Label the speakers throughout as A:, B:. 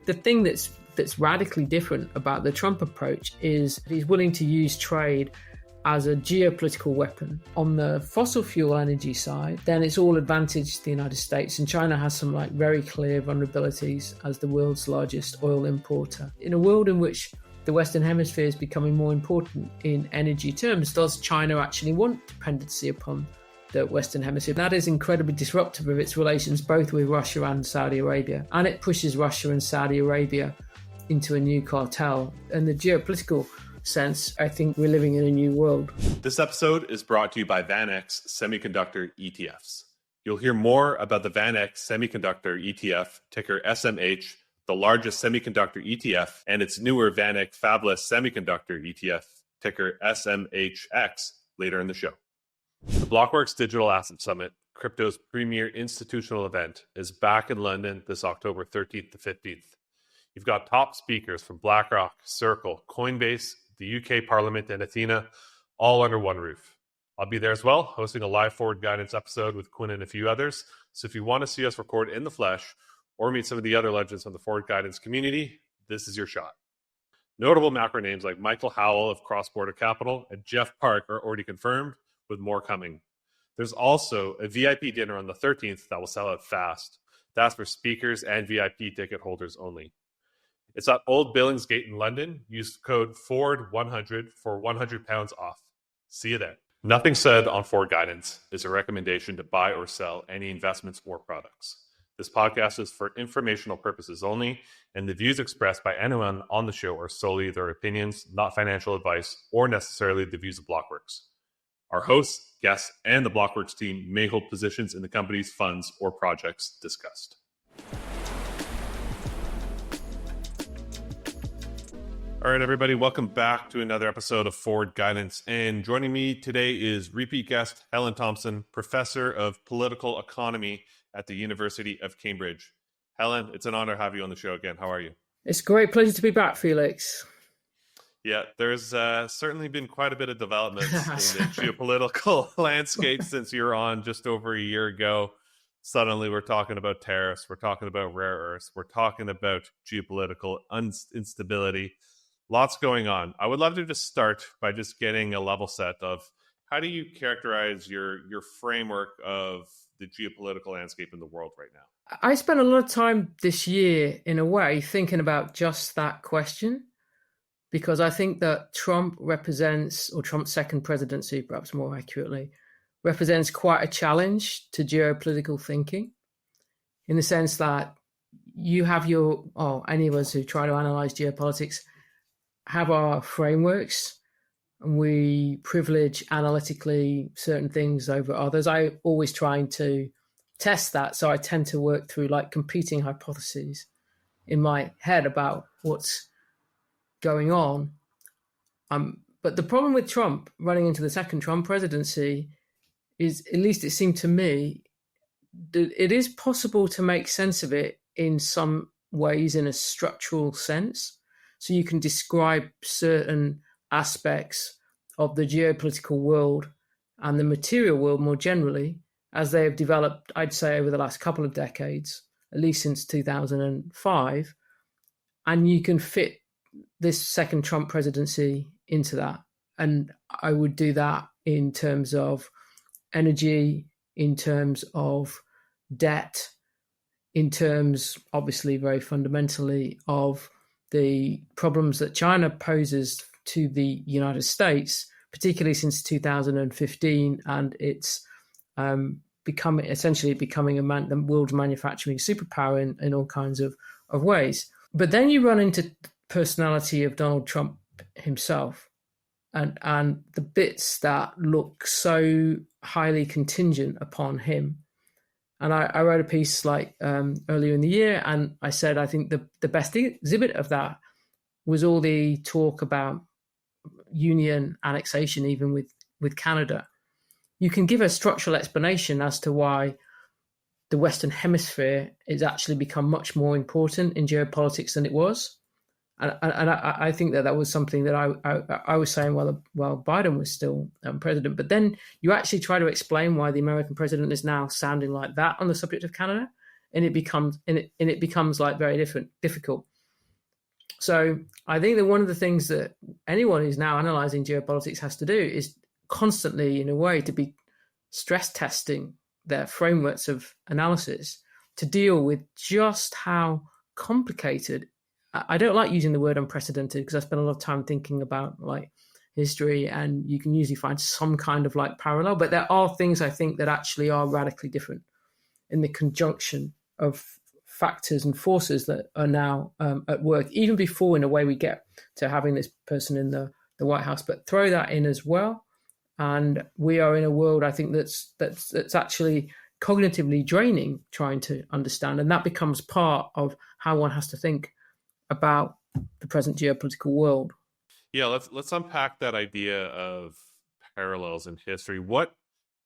A: The thing that's radically different about the Trump approach is he's willing to use trade as a geopolitical weapon. On the fossil fuel energy side, then it's all advantage to the United States, and China has some very clear vulnerabilities as the world's largest oil importer. In a world in which the Western Hemisphere is becoming more important in energy terms, does China actually want dependency upon the Western Hemisphere? That is incredibly disruptive of its relations both with Russia and Saudi Arabia, and it pushes Russia and Saudi Arabia into a new cartel. And the geopolitical sense, I think we're living in a new world.
B: This episode is brought to you by VanEck Semiconductor ETFs. You'll hear more about the VanEck Semiconductor ETF, ticker SMH, the largest semiconductor ETF, and its newer VanEck Fabless Semiconductor ETF, ticker SMHX, later in the show. The Blockworks Digital Asset Summit, crypto's premier institutional event, is back in London this October 13th to 15th. You've got top speakers from BlackRock, Circle, Coinbase, the UK Parliament, and Athena, all under one roof. I'll be there as well, hosting a live forward guidance episode with Quinn and a few others. So if you want to see us record in the flesh or meet some of the other legends of the forward guidance community, this is your shot. Notable macro names like Michael Howell of Cross Border Capital and Jeff Park are already confirmed, with more coming. There's also a VIP dinner on the 13th that will sell out fast. That's for speakers and VIP ticket holders only. It's at Old Billingsgate in London. Use code FORWARD100 for £100 off. See you there. Nothing said on Forward Guidance is a recommendation to buy or sell any investments or products. This podcast is for informational purposes only, and the views expressed by anyone on the show are solely their opinions, not financial advice, or necessarily the views of Blockworks. Our hosts, guests, and the Blockworks team may hold positions in the company's funds or projects discussed. All right, everybody, welcome back to another episode of Forward Guidance. And joining me today is repeat guest Helen Thompson, professor of political economy at the University of Cambridge. Helen, it's an honor to have you on the show again. How are you?
A: It's a great pleasure to be back, Felix.
B: Yeah, there's certainly been quite a bit of developments in the geopolitical landscape since you were on just over a year ago. Suddenly we're talking about tariffs, we're talking about rare earths, we're talking about geopolitical instability. Lots going on. I would love to just start by just getting a level set of how do you characterize your framework of the geopolitical landscape in the world right now?
A: I spent a lot of time this year, in a way, thinking about just that question, because I think that Trump represents, or Trump's second presidency, perhaps more accurately, represents quite a challenge to geopolitical thinking, in the sense that you have any of us who try to analyze geopolitics have our frameworks, and we privilege analytically certain things over others. I always trying to test that, so I tend to work through competing hypotheses in my head about what's going on. But the problem with Trump running into the second Trump presidency is, at least it seemed to me, that it is possible to make sense of it in some ways in a structural sense. So you can describe certain aspects of the geopolitical world and the material world more generally as they have developed, I'd say, over the last couple of decades, at least since 2005. And you can fit this second Trump presidency into that. And I would do that in terms of energy, in terms of debt, in terms, obviously, very fundamentally, of the problems that China poses to the United States, particularly since 2015, and it's becoming the world's manufacturing superpower in all kinds of ways. But then you run into the personality of Donald Trump himself, and the bits that look so highly contingent upon him. And I wrote a piece earlier in the year, and I said I think the best exhibit of that was all the talk about union annexation, even with Canada. You can give a structural explanation as to why the Western Hemisphere has actually become much more important in geopolitics than it was. And I think that was something that I was saying while Biden was still president. But then you actually try to explain why the American president is now sounding like that on the subject of Canada, and it becomes very difficult. So I think that one of the things that anyone who's now analyzing geopolitics has to do is constantly, in a way, to be stress testing their frameworks of analysis to deal with just how complicated. I don't like using the word unprecedented because I spend a lot of time thinking about like history, and you can usually find some kind of like parallel, but there are things I think that actually are radically different in the conjunction of factors and forces that are now at work, even before, in a way, we get to having this person in the White House. But throw that in as well, and we are in a world, I think, that's actually cognitively draining, trying to understand, and that becomes part of how one has to think about the present geopolitical world.
B: Yeah, let's unpack that idea of parallels in history. What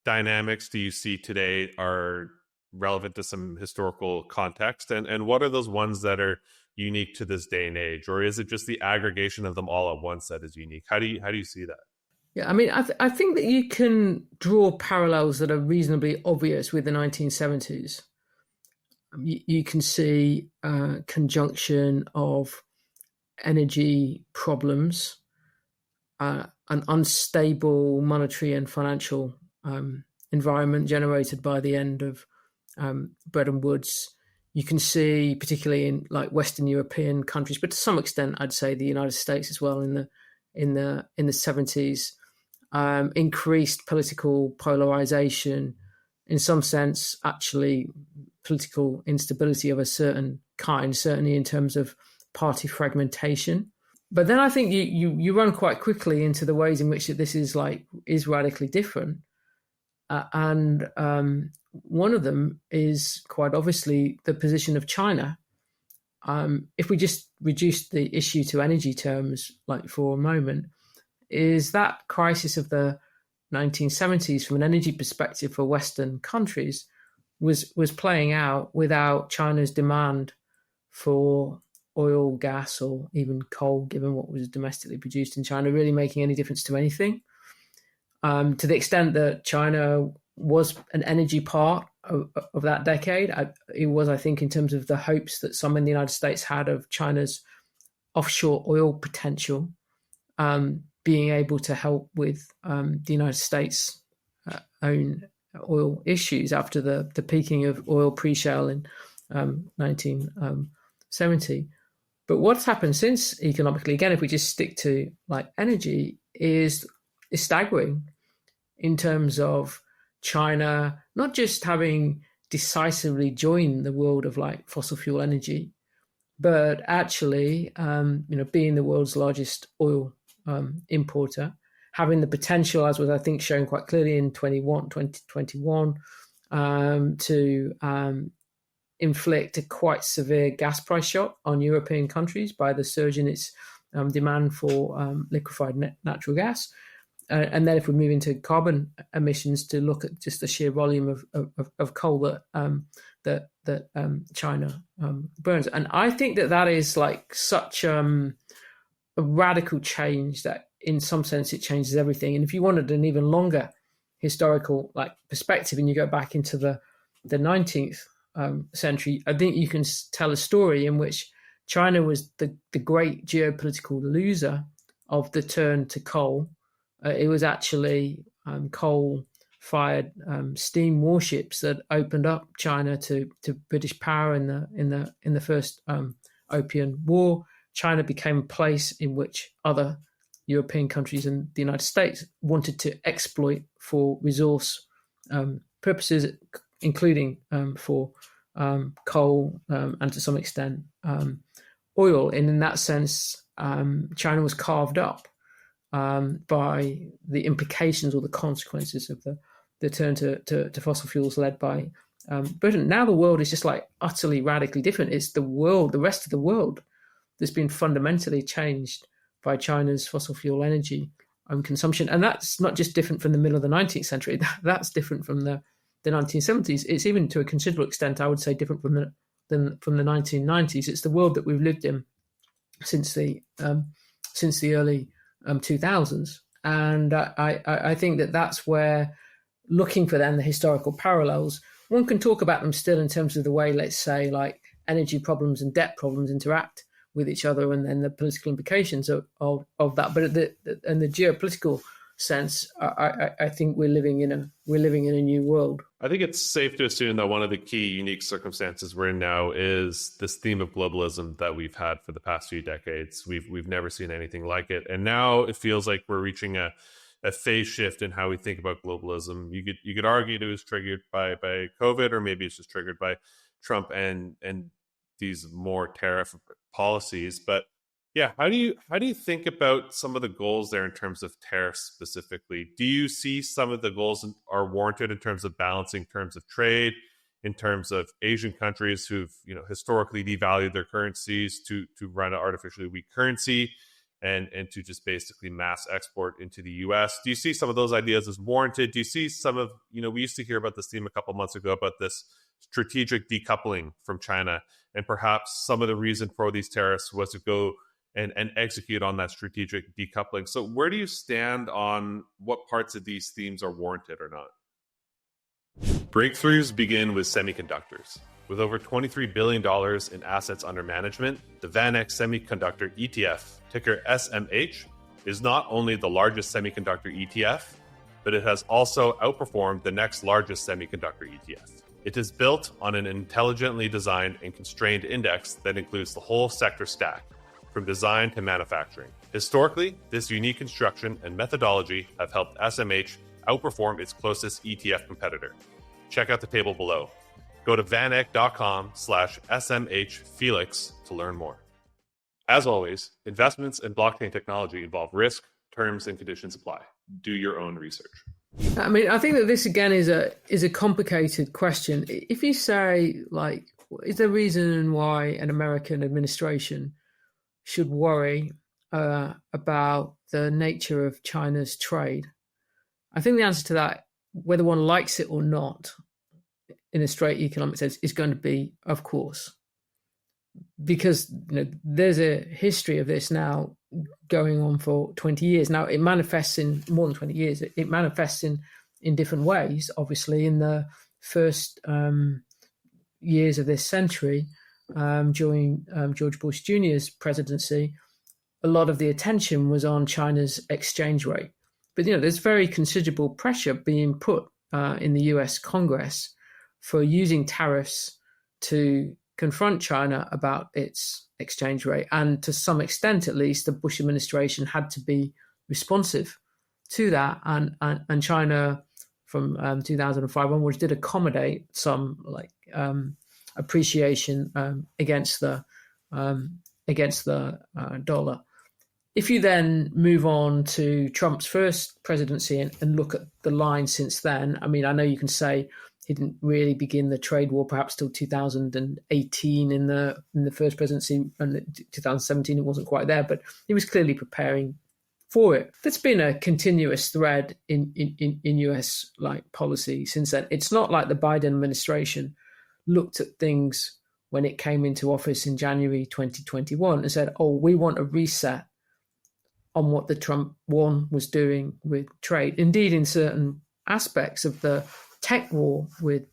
B: dynamics do you see today are relevant to some historical context, and what are those ones that are unique to this day and age, or is it just the aggregation of them all at once that is unique? How do you see that?
A: Yeah, I mean, I think that you can draw parallels that are reasonably obvious with the 1970s. You can see a conjunction of energy problems, an unstable monetary and financial environment generated by the end of Bretton Woods. You can see, particularly in like Western European countries, but to some extent, I'd say the United States as well in the 70s, increased political polarization, in some sense, actually political instability of a certain kind, certainly in terms of party fragmentation. But then I think you run quite quickly into the ways in which this is radically different. And one of them is quite obviously the position of China. If we just reduce the issue to energy terms, like for a moment, is that crisis of the 1970s from an energy perspective for Western countries was playing out without China's demand for oil, gas, or even coal, given what was domestically produced in China, really making any difference to anything. To the extent that China was an energy part of that decade, it was, I think, in terms of the hopes that some in the United States had of China's offshore oil potential, being able to help with the United States' own oil issues after the peaking of oil pre-shale in 1970. But what's happened since economically, again, if we just stick to like energy, is staggering in terms of China not just having decisively joined the world of like fossil fuel energy, but actually, being the world's largest oil importer, having the potential, as was I think shown quite clearly in 2021, to inflict a quite severe gas price shock on European countries by the surge in its demand for liquefied natural gas. And then if we move into carbon emissions, to look at just the sheer volume of coal that China burns. And I think that is like such a radical change that in some sense it changes everything. And if you wanted an even longer historical like perspective and you go back into the 19th century, I think you can tell a story in which China was the great geopolitical loser of the turn to coal. It was actually coal-fired steam warships that opened up China to British power in the first Opium War. China became a place in which other European countries and the United States wanted to exploit for resource purposes, including for coal and to some extent oil. And in that sense, China was carved up by the implications or the consequences of the turn to fossil fuels led by Britain. Now the world is just like utterly radically different. It's the rest of the world that's been fundamentally changed by China's fossil fuel energy consumption. And that's not just different from the middle of the 19th century. That's different from the 1970s. It's even to a considerable extent, I would say, different from the 1990s. It's the world that we've lived in since the early 2000s. And I think that's where, looking for then the historical parallels, one can talk about them still in terms of the way, let's say, like energy problems and debt problems interact with each other, and then the political implications of that. But in the geopolitical sense, I think we're living in a new world.
B: I think it's safe to assume that one of the key unique circumstances we're in now is this theme of globalism that we've had for the past few decades. We've never seen anything like it, and now it feels like we're reaching a phase shift in how we think about globalism. You could argue it was triggered by COVID, or maybe it's just triggered by Trump and these more tariff policies. But yeah, how do you think about some of the goals there in terms of tariffs specifically? Do you see some of the goals are warranted in terms of balancing terms of trade, in terms of Asian countries who've historically devalued their currencies to run an artificially weak currency and to just basically mass export into the US? Do you see some of those ideas as warranted? Do you see some of, we used to hear about this theme a couple months ago about this strategic decoupling from China, and perhaps some of the reason for these tariffs was to go and execute on that strategic decoupling. So where do you stand on what parts of these themes are warranted or not? Breakthroughs begin with semiconductors. With over $23 billion in assets under management, the VanEck Semiconductor ETF, ticker SMH, is not only the largest semiconductor ETF, but it has also outperformed the next largest semiconductor ETF. It is built on an intelligently designed and constrained index that includes the whole sector stack, from design to manufacturing. Historically, this unique construction and methodology have helped SMH outperform its closest ETF competitor. Check out the table below. Go to vaneck.com/SMHFelix to learn more. As always, investments in blockchain technology involve risk, terms, and conditions apply. Do your own research.
A: I mean, I think that this again is a complicated question. If you say, like, is there a reason why an American administration should worry about the nature of China's trade? I think the answer to that, whether one likes it or not, in a straight economic sense, is going to be, of course, because there's a history of this now going on for 20 years. Now, it manifests in more than 20 years. It manifests in different ways. Obviously, in the first years of this century, during George Bush Jr.'s presidency, a lot of the attention was on China's exchange rate. But, there's very considerable pressure being put in the US Congress for using tariffs to confront China about its exchange rate. And to some extent, at least, the Bush administration had to be responsive to that. And China, from 2005 onwards, did accommodate some appreciation against the dollar. If you then move on to Trump's first presidency and look at the line since then, I mean, I know you can say he didn't really begin the trade war perhaps till 2018 in the first presidency, and 2017 it wasn't quite there, but he was clearly preparing for it. There's been a continuous thread in US policy since then. It's not like the Biden administration looked at things when it came into office in January 2021 and said, oh, we want a reset on what the Trump one was doing with trade. Indeed, in certain aspects of the tech war with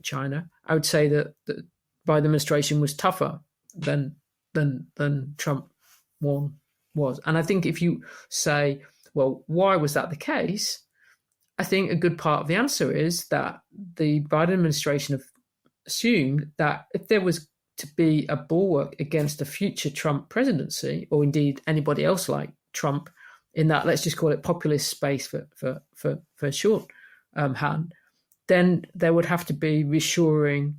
A: China, I would say that the Biden administration was tougher than Trump one was. And I think if you say, well, why was that the case? I think a good part of the answer is that the Biden administration assumed that if there was to be a bulwark against a future Trump presidency, or indeed anybody else like Trump in that, let's just call it populist space for short hand, then there would have to be reshoring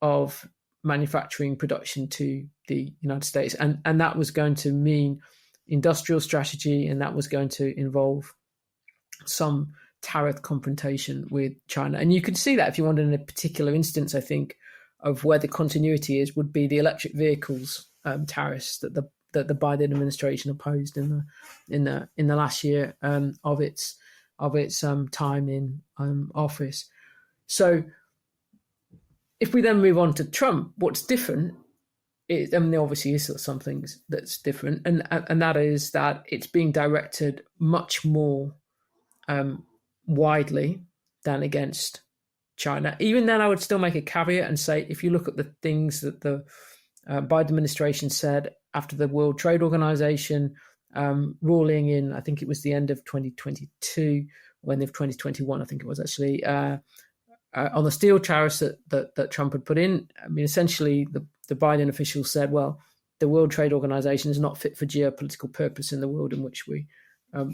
A: of manufacturing production to the United States. And that was going to mean industrial strategy, and that was going to involve some tariff confrontation with China. And you could see that if you wanted in a particular instance, I think, of where the continuity is, would be the electric vehicles tariffs that the Biden administration opposed in the last year of its time in office. So if we then move on to Trump, what's different is, there obviously is some things that's different, and that is that it's being directed much more widely than against China. Even then, I would still make a caveat and say, if you look at the things that the Biden administration said after the World Trade Organization ruling in, I think it was the end of 2022, or end of 2021, I think it was actually, on the steel tariffs that Trump had put in. I mean, essentially, the Biden officials said, well, the World Trade Organization is not fit for geopolitical purpose in the world in which we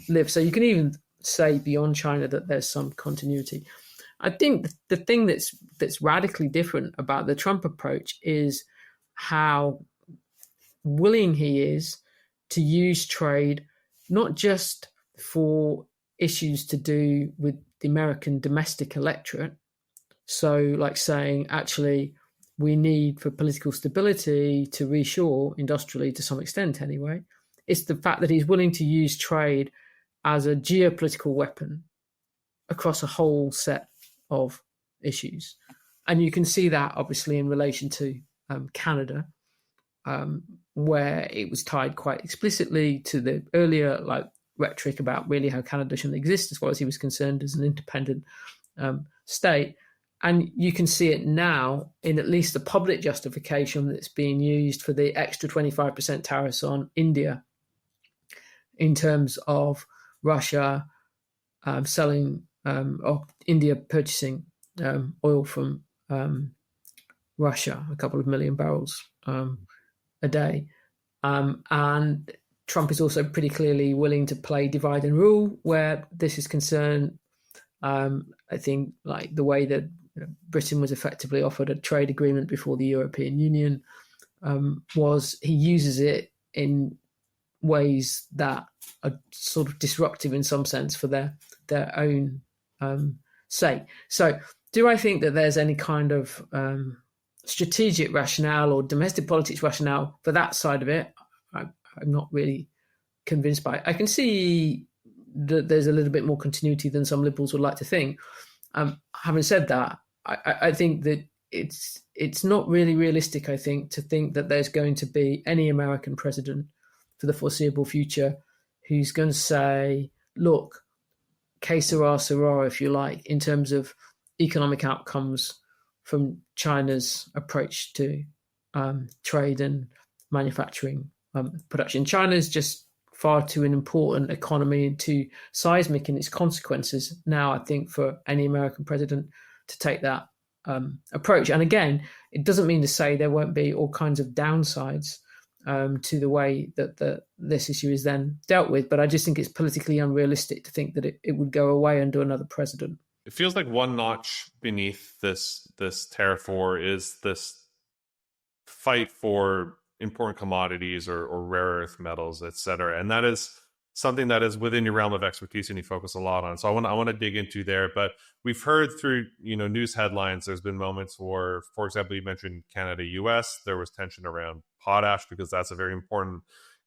A: live. So you can even say beyond China that there's some continuity. I think the thing that's radically different about the Trump approach is how willing he is to use trade, not just for issues to do with the American domestic electorate. So like saying, actually, we need for political stability to reshore industrially to some extent anyway. It's the fact that he's willing to use trade as a geopolitical weapon across a whole set of issues. And you can see that obviously in relation to Canada, where it was tied quite explicitly to the earlier rhetoric about really how Canada shouldn't exist as far as he was concerned as an independent state. And you can see it now in at least the public justification that's being used for the extra 25% tariffs on India in terms of Russia selling or India purchasing oil from Russia, a couple of million barrels a day. And Trump is also pretty clearly willing to play divide and rule where this is concerned. I think like the way that Britain was effectively offered a trade agreement before the European Union was he uses it in ways that are sort of disruptive in some sense for their own sake. So do I think that there's any kind of strategic rationale or domestic politics rationale for that side of it? I'm not really convinced by it. I can see that there's a little bit more continuity than some liberals would like to think. Having said that, I think that it's not really realistic, I think, to think that there's going to be any American president for the foreseeable future who's going to say, look, que sera, sera, if you like, in terms of economic outcomes from China's approach to trade and manufacturing production. China is just far too an important economy and too seismic in its consequences now, I think, for any American president to take that approach. And again, it doesn't mean to say there won't be all kinds of downsides to the way that this issue is then dealt with. But I just think it's politically unrealistic to think that it would go away under another president.
B: It feels like one notch beneath this tariff war is this fight for important commodities or rare earth metals, et cetera. And that is something that is within your realm of expertise and you focus a lot on. So I want to dig into there. But we've heard through news headlines, there's been moments where, for example, you mentioned Canada, US, there was tension around potash because that's a very important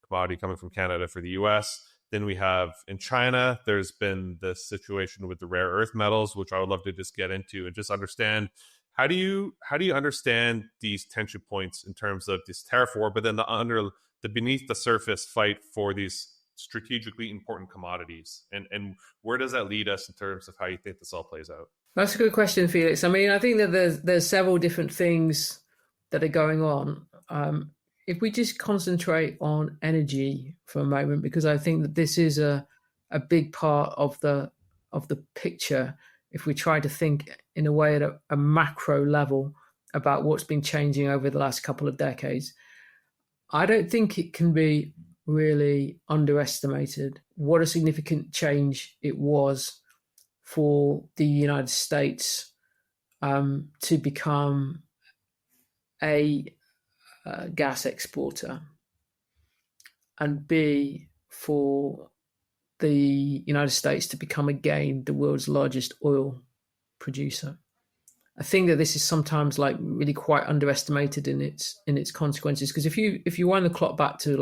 B: commodity coming from Canada for the US. Then we have in China, there's been this situation with the rare earth metals, which I would love to just get into and just understand. How do you understand these tension points in terms of this tariff war, but then the beneath the surface fight for these strategically important commodities, and where does that lead us in terms of how you think this all plays out?
A: That's a good question, Felix. I mean, I think that there's several different things that are going on. If we just concentrate on energy for a moment, because I think that this is a big part of the picture. If we try to think in a way at a macro level about what's been changing over the last couple of decades, I don't think it can be really underestimated what a significant change it was for the United States to become a gas exporter, and B, for the United States to become again the world's largest oil producer. I think that this is sometimes really quite underestimated in its consequences, because if you wind the clock back to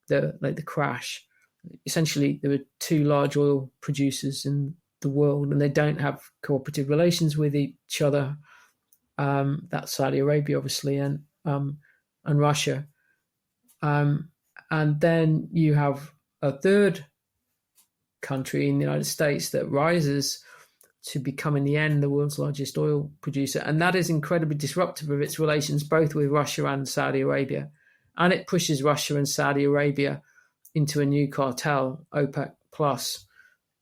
A: the crash, essentially there were two large oil producers in the world, and they don't have cooperative relations with each other. That's Saudi Arabia, obviously, and Russia. And then you have a third country in the United States that rises to become in the end the world's largest oil producer, and that is incredibly disruptive of its relations both with Russia and Saudi Arabia. and it pushes Russia and Saudi Arabia into a new cartel, OPEC Plus,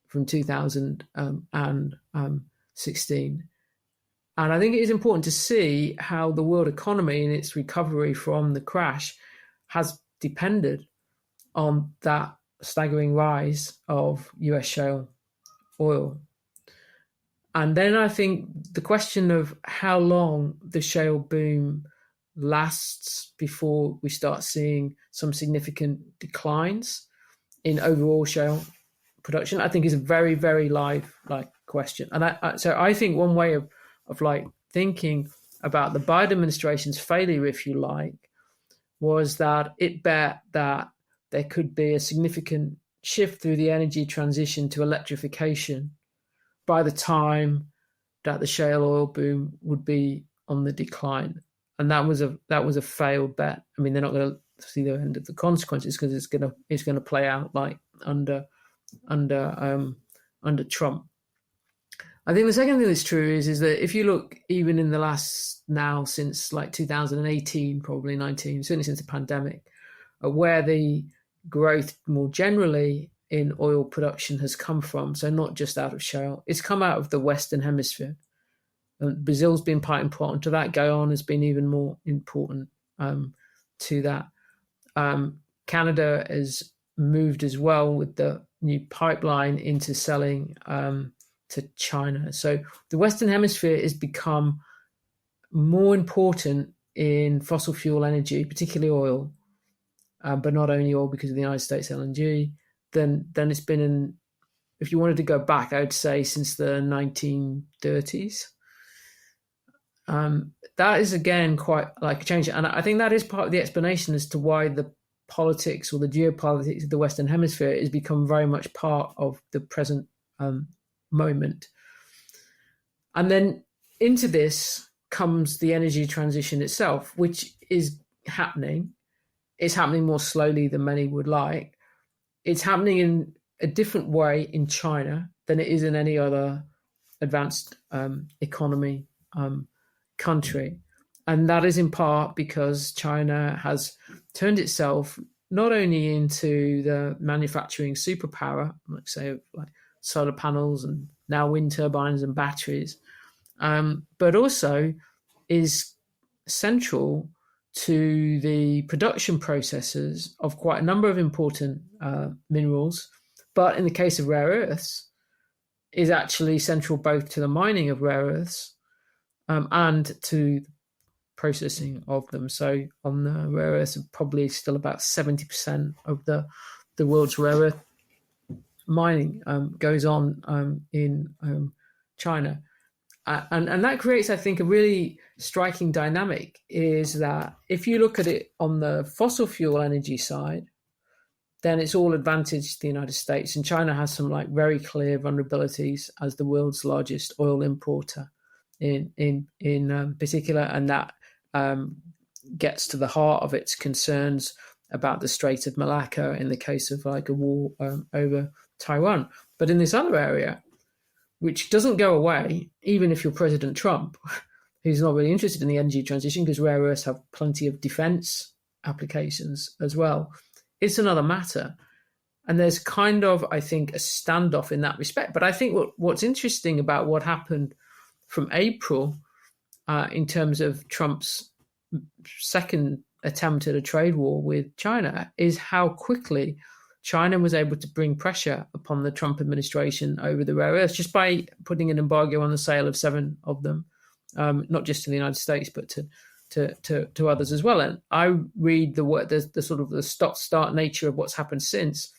A: from 2016. And I think it is important to see how the world economy and its recovery from the crash has depended on that staggering rise of US shale oil. And then I think the question of how long the shale boom lasts before we start seeing some significant declines in overall shale production, I think is a very, very live question. And so I think one way of thinking about the Biden administration's failure, if you like, was that it bet that there could be a significant shift through the energy transition to electrification by the time that the shale oil boom would be on the decline. And that was a failed bet. I mean, they're not going to see the end of the consequences because it's going to play out like under Trump. I think the second thing that's true is that if you look even in the last now since like 2018, probably 19, certainly since the pandemic, where the growth more generally in oil production has come from, so not just out of shale, it's come out of the Western Hemisphere. Brazil's been quite important to that. Guyana has been even more important to that. Canada has moved as well with the new pipeline into selling to China. So the Western Hemisphere has become more important in fossil fuel energy, particularly oil, but not only oil because of the United States LNG, than it's been in, if you wanted to go back, I would say since the 1930s. That is, again, quite like a change. And I think that is part of the explanation as to why the politics or the geopolitics of the Western Hemisphere has become very much part of the present moment. And then into this comes the energy transition itself, which is happening. It's happening more slowly than many would like. It's happening in a different way in China than it is in any other advanced economy country. And that is in part because China has turned itself not only into the manufacturing superpower, like say, like solar panels and now wind turbines and batteries, but also is central to the production processes of quite a number of important minerals. But in the case of rare earths, is actually central both to the mining of rare earths and to processing of them. So on the rare earths, probably still about 70% of the world's rare earth mining goes on in China. And that creates, I think, a really striking dynamic, is that if you look at it on the fossil fuel energy side, then it's all advantage to the United States. And China has some like very clear vulnerabilities as the world's largest oil importer in particular. And that gets to the heart of its concerns about the Strait of Malacca in the case of like a war over Taiwan. But in this other area, which doesn't go away, even if you're President Trump, who's not really interested in the energy transition because rare earths have plenty of defense applications as well, it's another matter. And there's kind of, I think, a standoff in that respect. But I think what's interesting about what happened from April in terms of Trump's second attempt at a trade war with China is how quickly China was able to bring pressure upon the Trump administration over the rare earths just by putting an embargo on the sale of 7 of them, not just to the United States, but to others as well. And I read the sort of the stop-start nature of what's happened since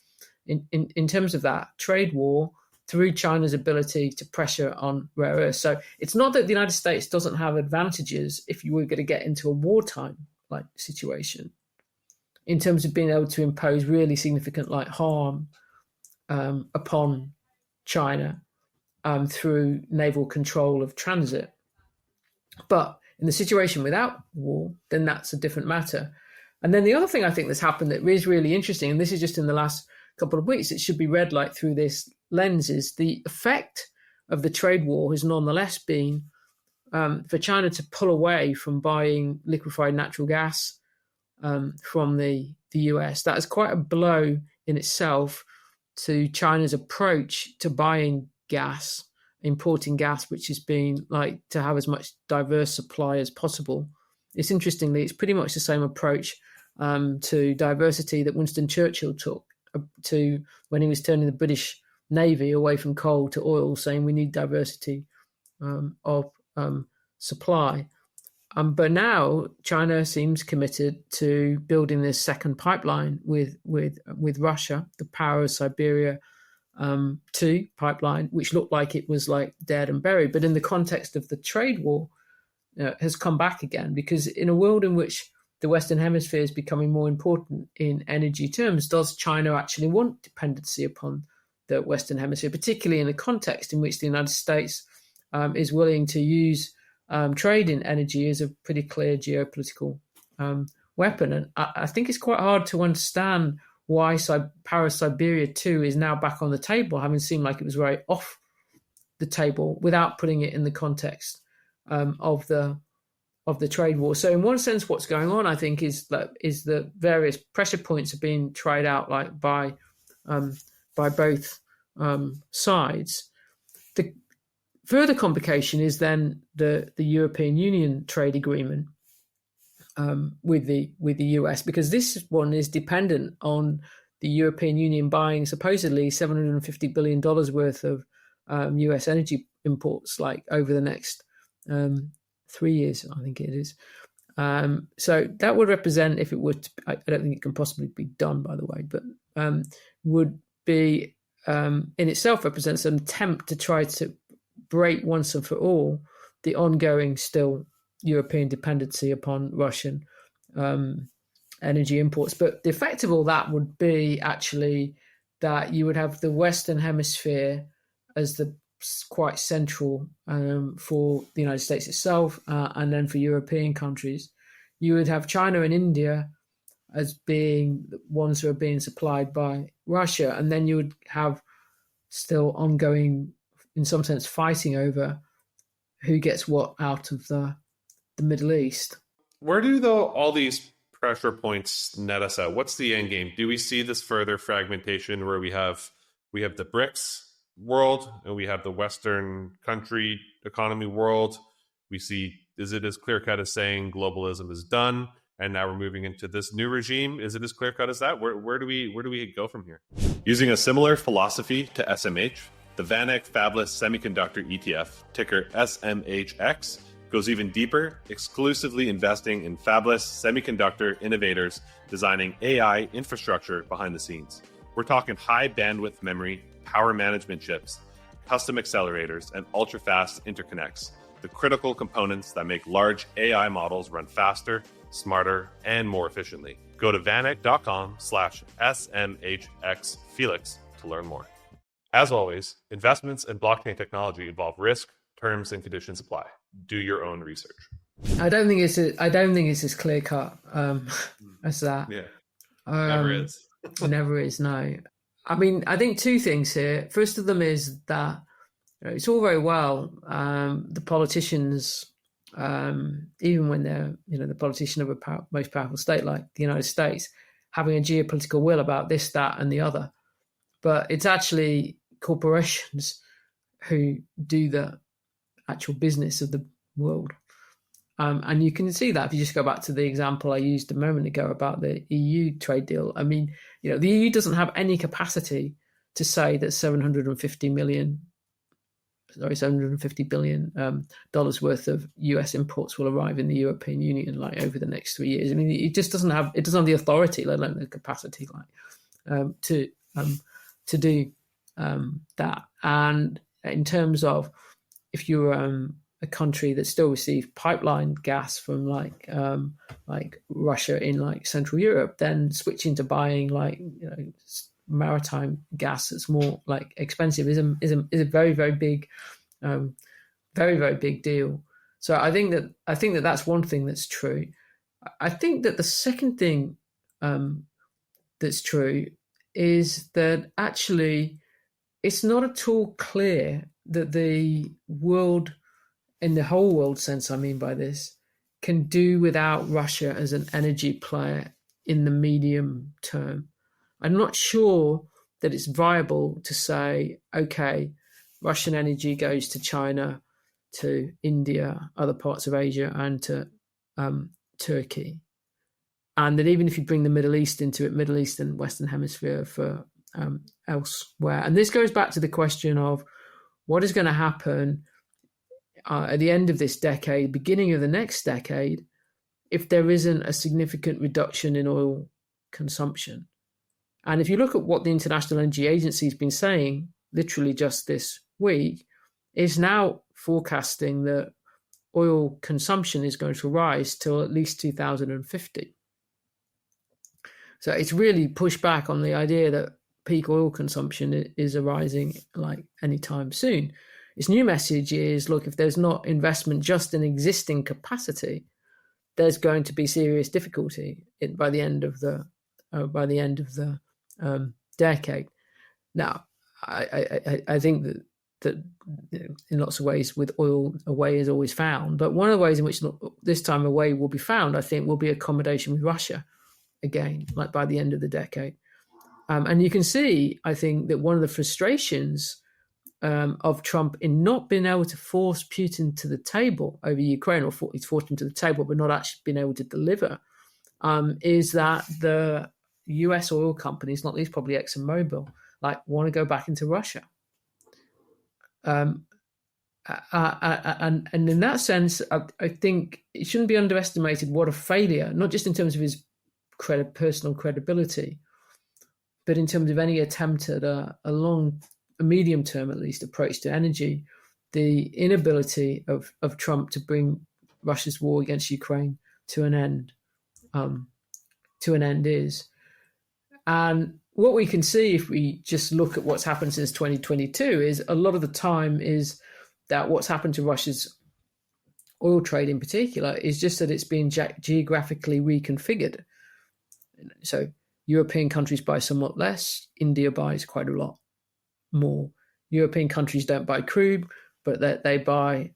A: in terms of that trade war through China's ability to pressure on rare earths. So it's not that the United States doesn't have advantages if you were going to get into a wartime like situation in terms of being able to impose really significant like harm upon China through naval control of transit. But in the situation without war, then that's a different matter. And then the other thing I think that's happened that is really interesting, and this is just in the last couple of weeks, it should be read like through this lens, is the effect of the trade war has nonetheless been for China to pull away from buying liquefied natural gas from the US. That is quite a blow in itself to China's approach to buying gas, importing gas, which has been like to have as much diverse supply as possible. It's interestingly, it's pretty much the same approach to diversity that Winston Churchill took to when he was turning the British Navy away from coal to oil, saying we need diversity of supply. But now China seems committed to building this second pipeline with Russia, the Power of Siberia 2 pipeline, which looked like it was like dead and buried. But in the context of the trade war, has come back again, because in a world in which the Western Hemisphere is becoming more important in energy terms, does China actually want dependency upon the Western Hemisphere, particularly in a context in which the United States is willing to use trade in energy as a pretty clear geopolitical weapon? And I think it's quite hard to understand why Power of Siberia 2 is now back on the table, having seemed like it was very off the table, without putting it in the context of the trade war. So in one sense, what's going on, I think, is that various pressure points are being tried out like by both sides. The further complication is then the European Union trade agreement with the US, because this one is dependent on the European Union buying supposedly $750 billion worth of US energy imports, like over the next 3 years, I think it is. So that would represent, if it were to, I don't think it can possibly be done, by the way, but would be in itself represents an attempt to try to break once and for all the ongoing still European dependency upon Russian energy imports. But the effect of all that would be actually that you would have the Western Hemisphere as the quite central for the United States itself, and then for European countries. You would have China and India as being the ones who are being supplied by Russia, and then you would have still ongoing, in some sense, fighting over who gets what out of the Middle East.
B: Where do all these pressure points net us out? What's the end game? Do we see this further fragmentation where we have the BRICS world and we have the Western country economy world? We see, is it as clear cut as saying globalism is done and now we're moving into this new regime? Is it as clear cut as that? Where do we go from here? Using a similar philosophy to SMH, the VanEck Fabless Semiconductor ETF, ticker SMHX, goes even deeper, exclusively investing in fabless semiconductor innovators designing AI infrastructure behind the scenes. We're talking high bandwidth memory, power management chips, custom accelerators, and ultra-fast interconnects, the critical components that make large AI models run faster, smarter, and more efficiently. Go to vaneck.com/SMHXFelix to learn more. As always, investments in blockchain technology involve risk, terms, and conditions apply. Do your own research.
A: I don't think it's as clear cut as that.
B: Yeah, never is.
A: Never is. No, I mean, I think two things here. First of them is that it's all very well the politicians, even when they're the politician of a most powerful state like the United States, having a geopolitical will about this, that, and the other, but it's actually corporations who do the actual business of the world. And you can see that if you just go back to the example I used a moment ago about the EU trade deal. I mean, the EU doesn't have any capacity to say that $750 billion dollars worth of US imports will arrive in the European Union like over the next 3 years. I mean, it just doesn't have the authority, let alone the capacity, to do that. And in terms of, if you're a country that still receives pipeline gas from like Russia in like Central Europe, then switching to buying maritime gas that's more like expensive is a very, very big, very, very big deal. So I think that that's one thing that's true. I think that the second thing that's true is that actually it's not at all clear that the world, in the whole world sense, I mean by this, can do without Russia as an energy player in the medium term. I'm not sure that it's viable to say, okay, Russian energy goes to China, to India, other parts of Asia, and to Turkey. And that even if you bring the Middle East into it, Middle East and Western Hemisphere for elsewhere. And this goes back to the question of what is going to happen at the end of this decade, beginning of the next decade, if there isn't a significant reduction in oil consumption. And if you look at what the International Energy Agency has been saying, literally just this week, is now forecasting that oil consumption is going to rise till at least 2050. So it's really pushed back on the idea that peak oil consumption is arising like anytime soon. Its new message is, look, if there's not investment just in existing capacity, there's going to be serious difficulty by the end of the decade. Now, I think that in lots of ways, with oil, a way is always found. But one of the ways in which this time a way will be found, I think, will be accommodation with Russia again, like by the end of the decade. And you can see, I think, that one of the frustrations of Trump in not being able to force Putin to the table over Ukraine, or he's forced him to the table, but not actually being able to deliver, is that the US oil companies, not least probably ExxonMobil, like want to go back into Russia. And in that sense, I think it shouldn't be underestimated what a failure, not just in terms of his personal credibility, but in terms of any attempt at a medium term, at least, approach to energy, the inability of Trump to bring Russia's war against Ukraine to an end is. And what we can see if we just look at what's happened since 2022 is a lot of the time is that what's happened to Russia's oil trade in particular is just that it's been geographically reconfigured. So European countries buy somewhat less. India buys quite a lot more. European countries don't buy crude, but they buy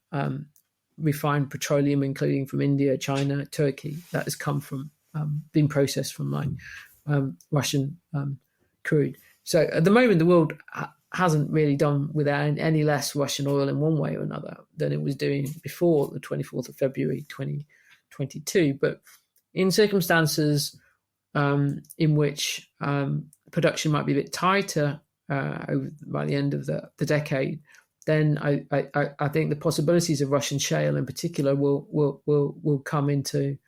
A: refined petroleum, including from India, China, Turkey, that has come from, been processed from Russian crude. So at the moment, the world hasn't really done without any less Russian oil in one way or another than it was doing before the 24th of February 2022. But in circumstances in which production might be a bit tighter by the end of the decade, then I think the possibilities of Russian shale in particular will come into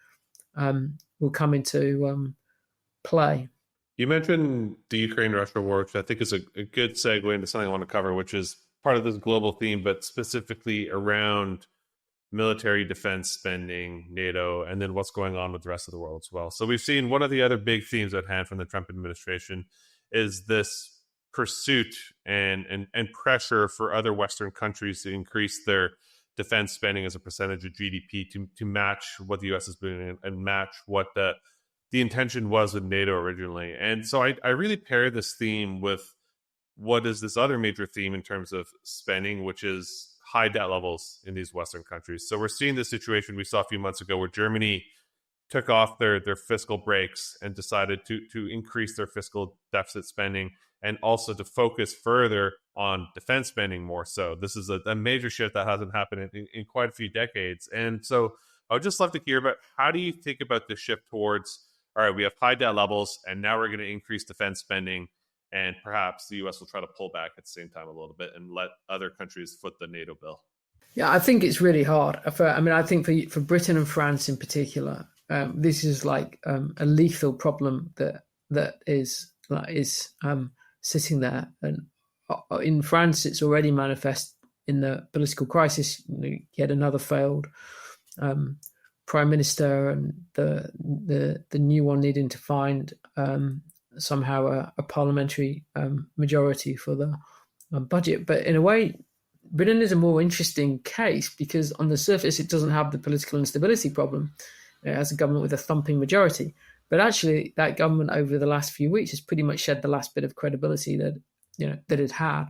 A: play.
B: You mentioned the Ukraine-Russia war, which I think is a good segue into something I want to cover, which is part of this global theme, but specifically around military defense spending, NATO, and then what's going on with the rest of the world as well. So we've seen one of the other big themes at hand from the Trump administration is this pursuit and pressure for other Western countries to increase their defense spending as a percentage of GDP to match what the U.S. is doing and match what the intention was with NATO originally. And so I really pair this theme with what is this other major theme in terms of spending, which is high debt levels in these Western countries. So we're seeing the situation we saw a few months ago where Germany took off their fiscal brakes and decided to increase their fiscal deficit spending and also to focus further on defense spending more so. This is a major shift that hasn't happened in quite a few decades. And so I would just love to hear about, how do you think about the shift towards, all right, we have high debt levels and now we're going to increase defense spending, and perhaps the U.S. will try to pull back at the same time a little bit and let other countries foot the NATO bill?
A: Yeah, I think it's really hard. I think for Britain and France in particular, this is like a lethal problem that is sitting there. And in France, it's already manifest in the political crisis. Yet another failed prime minister, and the new one needing to find somehow a parliamentary majority for the budget. But in a way, Britain is a more interesting case because on the surface, it doesn't have the political instability problem. It has a government with a thumping majority. But actually, that government over the last few weeks has pretty much shed the last bit of credibility that it had,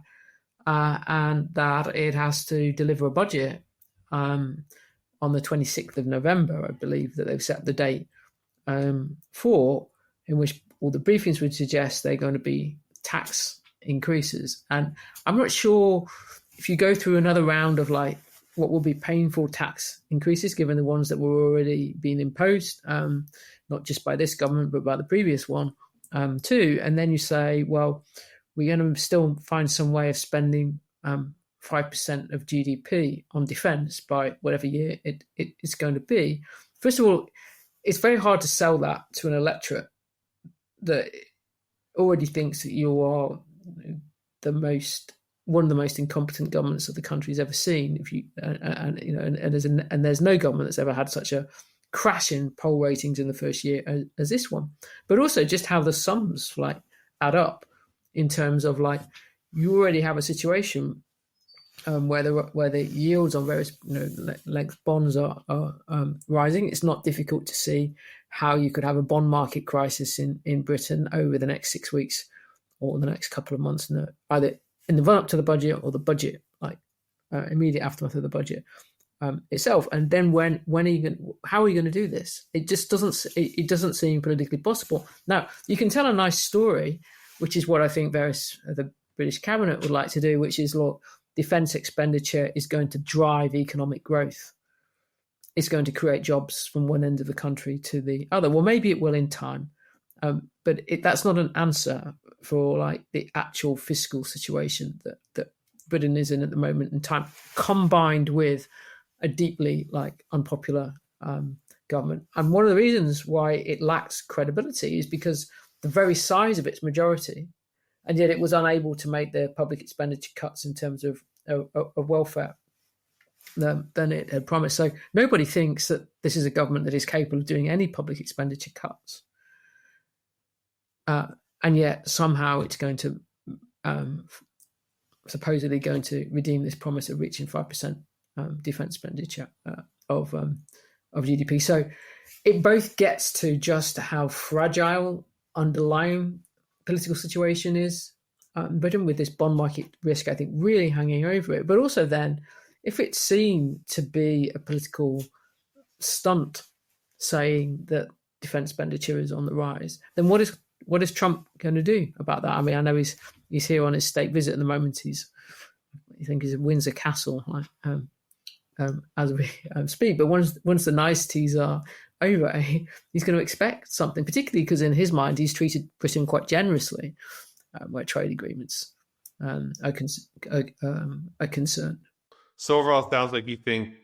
A: and that it has to deliver a budget on on the 26th of November, I believe, that they've set the date for, in which all the briefings would suggest they're going to be tax increases. And I'm not sure if you go through another round of like what will be painful tax increases, given the ones that were already being imposed, not just by this government, but by the previous one too. And then you say, well, we're going to still find some way of spending 5% of GDP on defense by whatever year it's going to be. First of all, it's very hard to sell that to an electorate that already thinks that you are one of the most incompetent governments that the country's ever seen. And there's no government that's ever had such a crash in poll ratings in the first year as this one. But also just how the sums like add up in terms of like you already have a situation where the yields on various length bonds are rising. It's not difficult to see how you could have a bond market crisis in Britain over the next 6 weeks or the next couple of months, either in the run-up to the budget or the budget, like immediate aftermath of the budget itself. And then how are you going to do this? It just doesn't seem politically possible. Now, you can tell a nice story, which is what I think the British cabinet would like to do, which is, look, defence expenditure is going to drive economic growth. It's going to create jobs from one end of the country to the other. Well, maybe it will in time, but that's not an answer for like the actual fiscal situation that Britain is in at the moment in time, combined with a deeply like unpopular government. And one of the reasons why it lacks credibility is because the very size of its majority, and yet it was unable to make the public expenditure cuts in terms of welfare than it had promised. So nobody thinks that this is a government that is capable of doing any public expenditure cuts. And yet somehow it's going to supposedly going to redeem this promise of reaching 5% defence expenditure of GDP. So it both gets to just how fragile underlying political situation is in Britain, with this bond market risk, I think, really hanging over it. But also then, if it's seen to be a political stunt saying that defence expenditure is on the rise, then what is Trump going to do about that? I mean, I know he's here on his state visit at the moment. He's at Windsor Castle as we speak. But once the niceties are over, he's going to expect something, particularly because in his mind he's treated Britain quite generously, where trade agreements are concerned.
B: So overall, it sounds like you think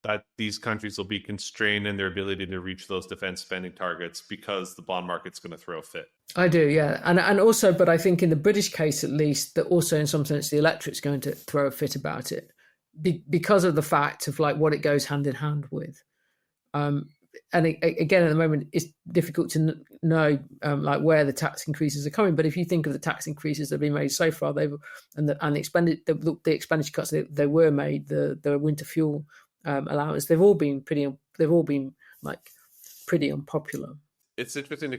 B: that these countries will be constrained in their ability to reach those defense spending targets because the bond market's going to throw a fit.
A: I do, yeah. And also, but I think in the British case, at least, that also in some sense the electorate's going to throw a fit about it because of the fact of like what it goes hand in hand with. And again, at the moment, it's difficult to know like where the tax increases are coming. But if you think of the tax increases that have been made so far, the expenditure cuts they were made, the winter fuel allowance, they've all been pretty unpopular.
B: It's interesting to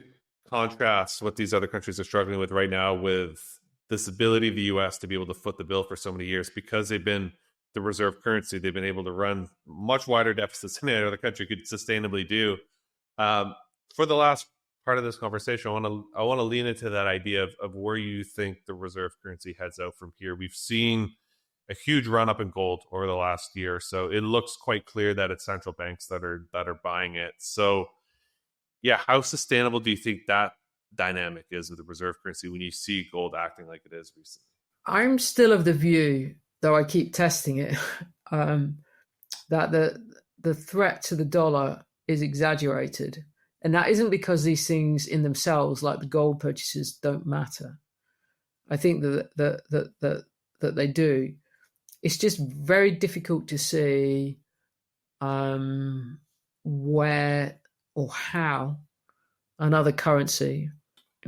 B: contrast what these other countries are struggling with right now with this ability of the U.S. to be able to foot the bill for so many years because they've been the reserve currency. They've been able to run much wider deficits than any other country could sustainably do. For the last part of this conversation, I want to lean into that idea of where you think the reserve currency heads out from here. We've seen a huge run up in gold over the last year, so it looks quite clear that it's central banks that are buying it. So, yeah, how sustainable do you think that dynamic is with the reserve currency when you see gold acting like it is recently?
A: I'm still of the view, though I keep testing it, that the threat to the dollar is exaggerated. And that isn't because these things in themselves, like the gold purchases, don't matter. I think that they do. It's just very difficult to see where or how another currency,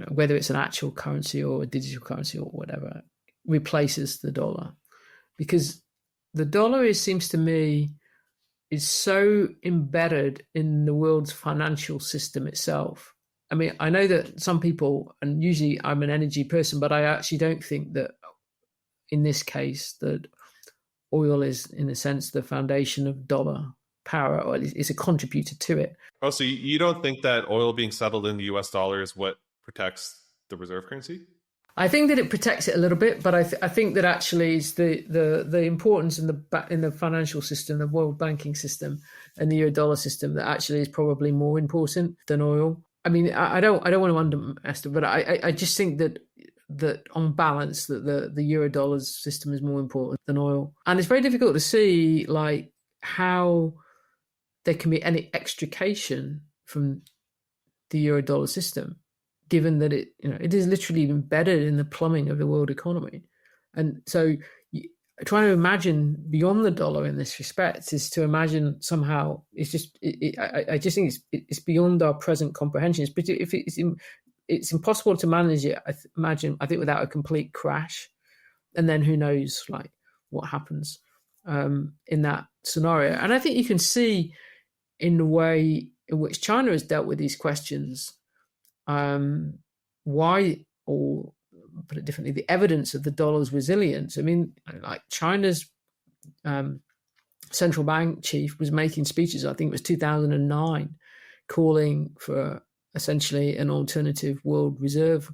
A: whether it's an actual currency or a digital currency or whatever, replaces the dollar. Because the dollar seems to me is so embedded in the world's financial system itself. I mean, I know that some people, and usually I'm an energy person, but I actually don't think that in this case that oil is, in a sense, the foundation of dollar power, or it's a contributor to it.
B: Oh, so you don't think that oil being settled in the US dollar is what protects the reserve currency?
A: I think that it protects it a little bit, but I think that actually is the importance in the financial system, the world banking system, and the euro dollar system that actually is probably more important than oil. I mean, I don't want to underestimate, but I just think that on balance that the euro dollar system is more important than oil, and it's very difficult to see like how there can be any extrication from the euro dollar system, given that it is literally embedded in the plumbing of the world economy. And so trying to imagine beyond the dollar in this respect is to imagine somehow it's just I just think it's beyond our present comprehension. It's impossible to manage it, I think, without a complete crash, and then who knows like what happens in that scenario. And I think you can see in the way in which China has dealt with these questions, why, or put it differently, the evidence of the dollar's resilience. I mean, like China's central bank chief was making speeches, I think it was 2009, calling for essentially an alternative world reserve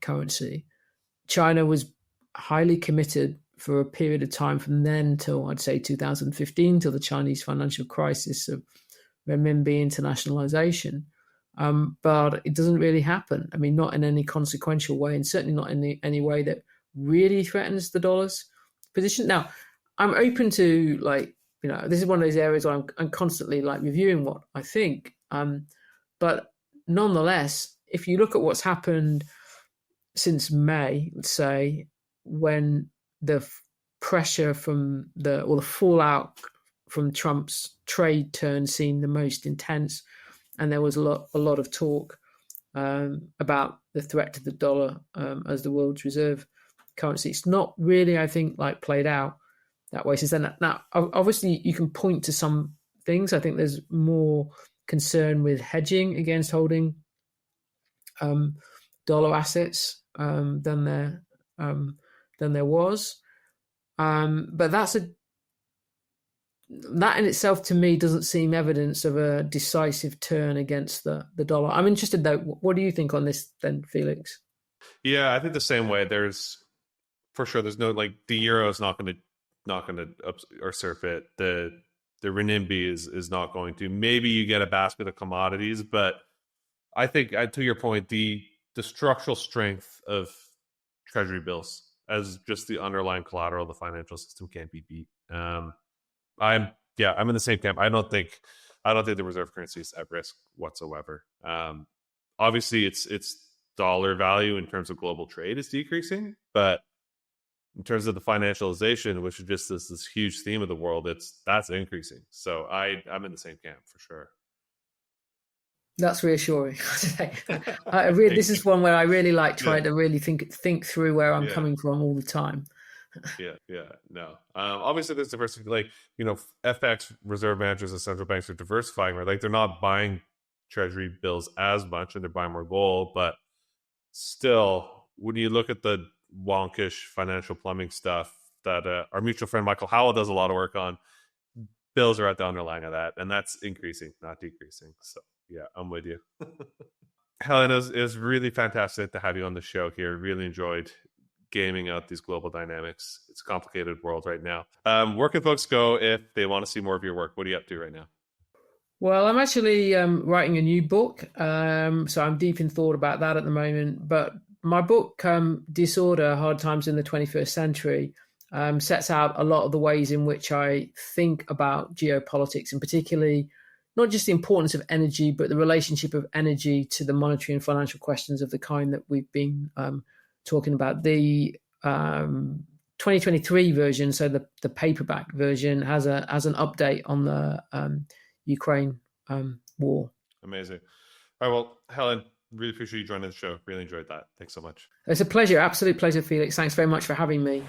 A: currency. China was highly committed for a period of time from then till, I'd say, 2015, till the Chinese financial crisis of renminbi internationalization. But it doesn't really happen. I mean, not in any consequential way, and certainly not in any way that really threatens the dollar's position. Now, I'm open to this is one of those areas where I'm constantly reviewing what I think. But nonetheless, if you look at what's happened since May, let's say, when the pressure from the fallout from Trump's trade turn seemed the most intense, and there was a lot of talk about the threat to the dollar as the world's reserve currency. It's not really, I think, played out that way since then. Now, obviously, you can point to some things. I think there's more concern with hedging against holding dollar assets than there was. But that in itself, to me, doesn't seem evidence of a decisive turn against the dollar. I'm interested, though, what do you think on this then, Felix?
B: Yeah, I think the same way. There's no the euro is not going to usurp it. The renminbi is not going to. Maybe you get a basket of commodities, but I think, to your point, the structural strength of treasury bills as just the underlying collateral of the financial system can't be beat. I'm in the same camp. I don't think the reserve currency is at risk whatsoever. Obviously, its dollar value in terms of global trade is decreasing, but in terms of the financialization, which is just this huge theme of the world, that's increasing. So I'm in the same camp for sure.
A: That's reassuring. This is one where I really try to really think through where I'm coming from all the time.
B: No. Obviously, there's diversity. FX reserve managers and central banks are diversifying, right? They're not buying treasury bills as much, and they're buying more gold. But still, when you look at the wonkish financial plumbing stuff that our mutual friend Michael Howell does a lot of work on, bills are at the underlying of that, and that's increasing, not decreasing. So yeah, I'm with you. Helen, it was really fantastic to have you on the show here. Really enjoyed gaming out these global dynamics. It's a complicated world right now. Where can folks go if they want to see more of your work? What are you up to right now?
A: Well, I'm actually writing a new book, so I'm deep in thought about that at the moment. But my book, Disorder, Hard Times in the 21st Century, sets out a lot of the ways in which I think about geopolitics, and particularly not just the importance of energy, but the relationship of energy to the monetary and financial questions of the kind that we've been talking about. The 2023 version, so the paperback version, has an update on the Ukraine war.
B: Amazing. All right, well, Helen, really appreciate you joining the show. Really enjoyed that. Thanks so much.
A: It's a pleasure, absolute pleasure, Felix. Thanks very much for having me.